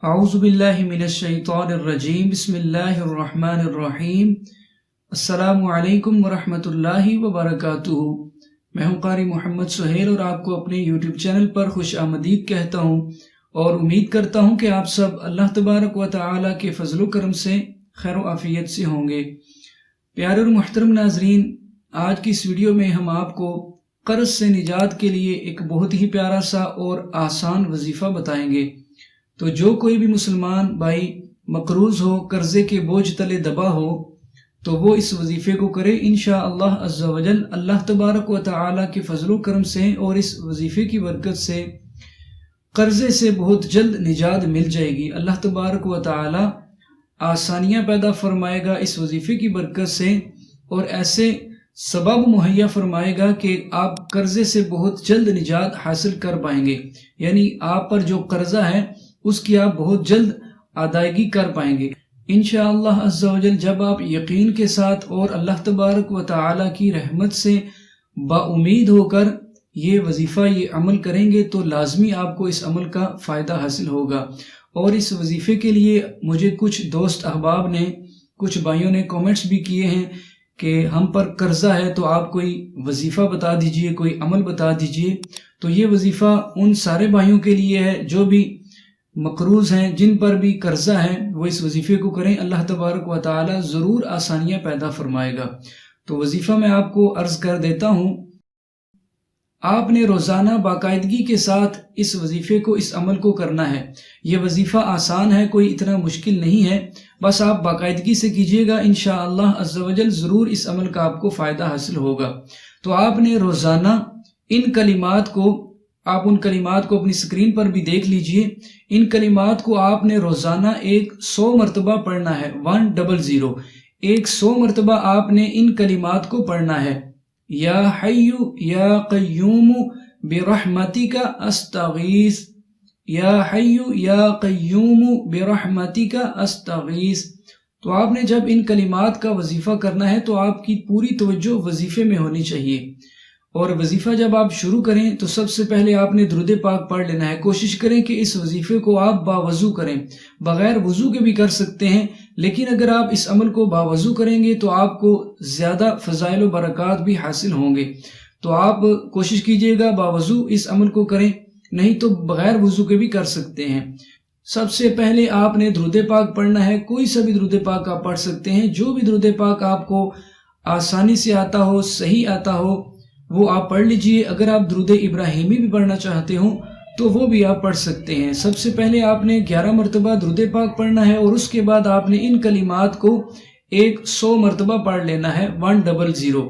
اعوذ باللہ من الشیطان الرجیم بسم اللہ الرحمن الرحیم السلام علیکم ورحمۃ اللہ وبرکاتہ۔ میں ہوں قاری محمد سہیل اور آپ کو اپنے یوٹیوب چینل پر خوش آمدید کہتا ہوں اور امید کرتا ہوں کہ آپ سب اللہ تبارک و تعالی کے فضل و کرم سے خیر و عافیت سے ہوں گے۔ پیارے اور محترم ناظرین، آج کی اس ویڈیو میں ہم آپ کو قرض سے نجات کے لیے ایک بہت ہی پیارا سا اور آسان وظیفہ بتائیں گے۔ تو جو کوئی بھی مسلمان بھائی مقروض ہو، قرضے کے بوجھ تلے دبا ہو، تو وہ اس وظیفے کو کرے۔ انشاءاللہ عز و جل اللہ تبارک و تعالی کے فضل و کرم سے اور اس وظیفے کی برکت سے قرضے سے بہت جلد نجات مل جائے گی۔ اللہ تبارک و تعالی آسانیاں پیدا فرمائے گا اس وظیفے کی برکت سے، اور ایسے سبب مہیا فرمائے گا کہ آپ قرضے سے بہت جلد نجات حاصل کر پائیں گے۔ یعنی آپ پر جو قرضہ ہے اس کی آپ بہت جلد ادائیگی کر پائیں گے انشاءاللہ عز و جل۔ جب آپ یقین کے ساتھ اور اللہ تبارک و تعالی کی رحمت سے با امید ہو کر یہ وظیفہ، یہ عمل کریں گے تو لازمی آپ کو اس عمل کا فائدہ حاصل ہوگا۔ اور اس وظیفے کے لیے مجھے کچھ دوست احباب نے، کچھ بھائیوں نے کامنٹس بھی کیے ہیں کہ ہم پر قرضہ ہے تو آپ کوئی وظیفہ بتا دیجئے، کوئی عمل بتا دیجئے۔ تو یہ وظیفہ ان سارے بھائیوں کے لیے ہے جو بھی مقروض ہیں، جن پر بھی قرضہ ہے، وہ اس وظیفے کو کریں۔ اللہ تبارک و تعالی ضرور آسانیاں پیدا فرمائے گا۔ تو وظیفہ میں آپ کو عرض کر دیتا ہوں۔ آپ نے روزانہ باقاعدگی کے ساتھ اس وظیفے کو، اس عمل کو کرنا ہے۔ یہ وظیفہ آسان ہے، کوئی اتنا مشکل نہیں ہے، بس آپ باقاعدگی سے کیجئے گا، انشاءاللہ عز و جل ضرور اس عمل کا آپ کو فائدہ حاصل ہوگا۔ تو آپ نے روزانہ ان کلمات کو، آپ ان کلمات کو اپنی سکرین پر بھی دیکھ لیجئے، ان کلمات کو آپ نے روزانہ 100 مرتبہ پڑھنا ہے، 100، 100 مرتبہ آپ نے ان کلمات کو پڑھنا ہے۔ یا حی یا قیوم برحمتک استغیث، یا حی یا قیوم برحمتک استغیث۔ تو آپ نے جب ان کلمات کا وظیفہ کرنا ہے تو آپ کی پوری توجہ وظیفے میں ہونی چاہیے۔ اور وظیفہ جب آپ شروع کریں تو سب سے پہلے آپ نے درود پاک پڑھ لینا ہے۔ کوشش کریں کہ اس وظیفے کو آپ باوضو کریں، بغیر وضو کے بھی کر سکتے ہیں، لیکن اگر آپ اس عمل کو باوضو کریں گے تو آپ کو زیادہ فضائل و برکات بھی حاصل ہوں گے۔ تو آپ کوشش کیجئے گا باوضو اس عمل کو کریں، نہیں تو بغیر وضو کے بھی کر سکتے ہیں۔ سب سے پہلے آپ نے درود پاک پڑھنا ہے۔ کوئی سا بھی درود پاک آپ پڑھ سکتے ہیں، جو بھی درود پاک آپ کو آسانی سے آتا ہو، صحیح آتا ہو، وہ آپ پڑھ لیجئے۔ اگر آپ درود ابراہیمی بھی پڑھنا چاہتے ہوں تو وہ بھی آپ پڑھ سکتے ہیں۔ سب سے پہلے آپ نے 11 مرتبہ درود پاک پڑھنا ہے، اور اس کے بعد آپ نے ان کلمات کو 100 مرتبہ پڑھ لینا ہے، 100۔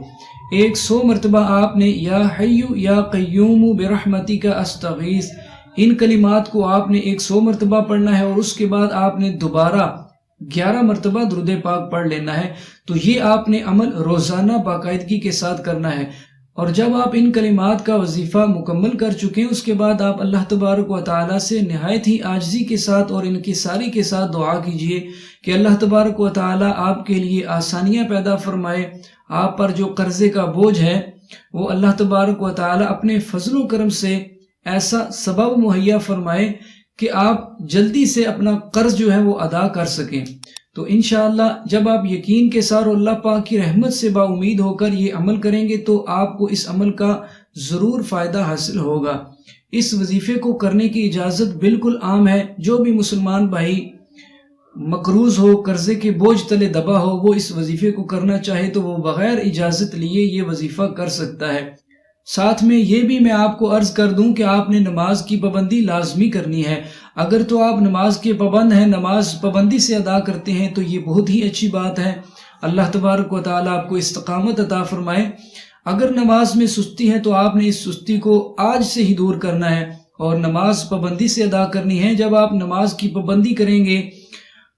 100 مرتبہ آپ نے یا حی یا قیوم برحمتک استغیث، ان کلمات کو آپ نے 100 مرتبہ پڑھنا ہے، اور اس کے بعد آپ نے دوبارہ 11 مرتبہ درود پاک پڑھ لینا ہے۔ تو یہ آپ نے عمل روزانہ باقاعدگی کے ساتھ کرنا ہے۔ اور جب آپ ان کلمات کا وظیفہ مکمل کر چکے ہیں، اس کے بعد آپ اللہ تبارک و تعالی سے نہایت ہی عاجزی کے ساتھ اور انکساری کے ساتھ دعا کیجئے کہ اللہ تبارک و تعالی آپ کے لیے آسانیاں پیدا فرمائے۔ آپ پر جو قرضے کا بوجھ ہے وہ اللہ تبارک و تعالی اپنے فضل و کرم سے ایسا سبب مہیا فرمائے کہ آپ جلدی سے اپنا قرض جو ہے وہ ادا کر سکیں۔ تو انشاءاللہ جب آپ یقین کے ساتھ اللہ پاک کی رحمت سے با امید ہو کر یہ عمل کریں گے تو آپ کو اس عمل کا ضرور فائدہ حاصل ہوگا۔ اس وظیفے کو کرنے کی اجازت بالکل عام ہے۔ جو بھی مسلمان بھائی مقروض ہو، قرضے کے بوجھ تلے دبا ہو، وہ اس وظیفے کو کرنا چاہے تو وہ بغیر اجازت لیے یہ وظیفہ کر سکتا ہے۔ ساتھ میں یہ بھی میں آپ کو عرض کر دوں کہ آپ نے نماز کی پابندی لازمی کرنی ہے۔ اگر تو آپ نماز کے پابند ہیں، نماز پابندی سے ادا کرتے ہیں تو یہ بہت ہی اچھی بات ہے۔ اللہ تبارک و تعالی آپ کو استقامت عطا فرمائے۔ اگر نماز میں سستی ہے تو آپ نے اس سستی کو آج سے ہی دور کرنا ہے اور نماز پابندی سے ادا کرنی ہے۔ جب آپ نماز کی پابندی کریں گے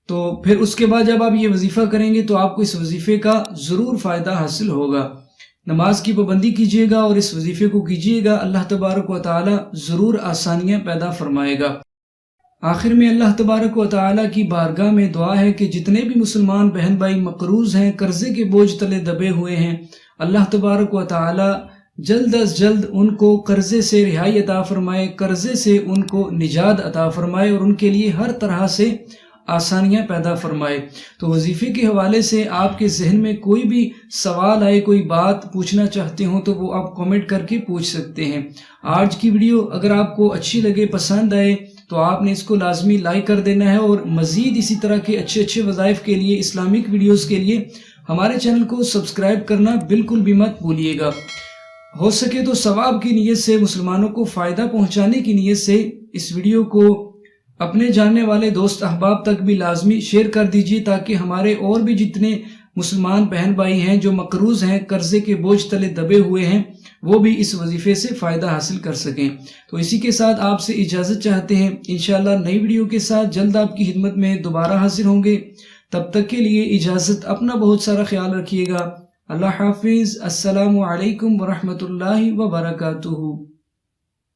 تو پھر اس کے بعد جب آپ یہ وظیفہ کریں گے تو آپ کو اس وظیفے کا ضرور فائدہ حاصل ہوگا۔ نماز کی پابندی کیجئے گا اور اس وظیفے کو کیجئے گا، اللہ تبارک و تعالی ضرور آسانیاں پیدا فرمائے گا۔ آخر میں اللہ تبارک و تعالی کی بارگاہ میں دعا ہے کہ جتنے بھی مسلمان بہن بھائی مقروض ہیں، قرضے کے بوجھ تلے دبے ہوئے ہیں، اللہ تبارک و تعالی جلد از جلد ان کو قرضے سے رہائی عطا فرمائے، قرضے سے ان کو نجات عطا فرمائے اور ان کے لیے ہر طرح سے آسانیاں پیدا فرمائے۔ تو وظیفے کے حوالے سے آپ کے ذہن میں کوئی بھی سوال آئے، کوئی بات پوچھنا چاہتے ہوں تو وہ آپ کامنٹ کر کے پوچھ سکتے ہیں۔ آج کی ویڈیو اگر آپ کو اچھی لگے، پسند آئے تو آپ نے اس کو لازمی لائک کر دینا ہے، اور مزید اسی طرح کے اچھے وظائف کے لیے، اسلامک ویڈیوز کے لیے ہمارے چینل کو سبسکرائب کرنا بالکل بھی مت بھولیے گا۔ ہو سکے تو ثواب کی نیت سے، مسلمانوں کو فائدہ پہنچانے کی نیت سے اس ویڈیو کو اپنے جاننے والے دوست احباب تک بھی لازمی شیئر کر دیجیے، تاکہ ہمارے اور بھی جتنے مسلمان بہن بھائی ہیں جو مقروض ہیں، قرضے کے بوجھ تلے دبے ہوئے ہیں، وہ بھی اس وظیفے سے فائدہ حاصل کر سکیں۔ تو اسی کے ساتھ آپ سے اجازت چاہتے ہیں، انشاءاللہ نئی ویڈیو کے ساتھ جلد آپ کی خدمت میں دوبارہ حاضر ہوں گے۔ تب تک کے لیے اجازت، اپنا بہت سارا خیال رکھیے گا۔ اللہ حافظ۔ السلام علیکم ورحمۃ اللہ وبرکاتہ۔